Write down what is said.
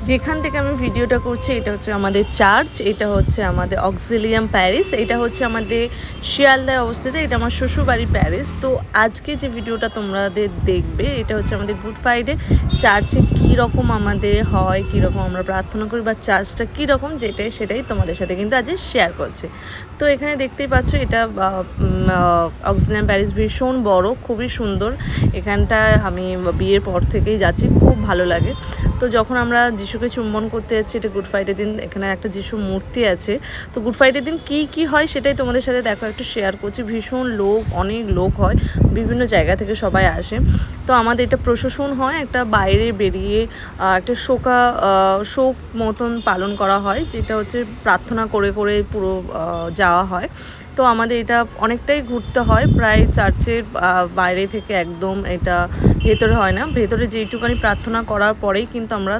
যেখান থেকে আমি ভিডিওটা করছি এটা হচ্ছে আমাদের চার্চ, এটা হচ্ছে আমাদের অক্সিলিয়াম প্যারিস, এটা হচ্ছে আমাদের শিয়ালদায় অবস্থিত, এটা আমার শ্বশুরবাড়ি প্যারিস। তো আজকে যে ভিডিওটা তোমাদের দেখবে এটা হচ্ছে আমাদের গুড ফ্রাইডে চার্চে কী রকম আমাদের হয়, কীরকম আমরা প্রার্থনা করি বা চার্চটা কীরকম সেটাই তোমাদের সাথে কিন্তু আজ শেয়ার করছি। তো এখানে দেখতেই পাচ্ছ এটা অক্সিলিয়াম প্যারিস ভীষণ বড়, খুবই সুন্দর। এখানটায় আমি বিয়ের পর থেকেই যাচ্ছি, খুব ভালো লাগে। তো যখন আমরা যিশুকে চুম্বন করতে যাচ্ছি, এটা গুড ফ্রাইডে দিন, এখানে একটা যিশু মূর্তি আছে। তো গুড ফ্রাইডে দিন কী হয় সেটাই তোমাদের সাথে দেখো একটু শেয়ার করছি। ভীষণ লোক, অনেক লোক হয়, বিভিন্ন জায়গা থেকে সবাই আসে। তো আমাদের এটা প্রশাসন হয়, একটা বাইরে বেরিয়ে একটা শোক মতন পালন করা হয়, যেটা হচ্ছে প্রার্থনা করে করে পুরো যাওয়া হয়। তো আমাদের এটা অনেকটাই ঘুরতে হয়, প্রায় চার্চের বাইরে থেকে একদম, এটা ভেতরে হয় না, ভেতরে যেইটুকানি প্রার্থনা করার পরেই কিন্তু আমরা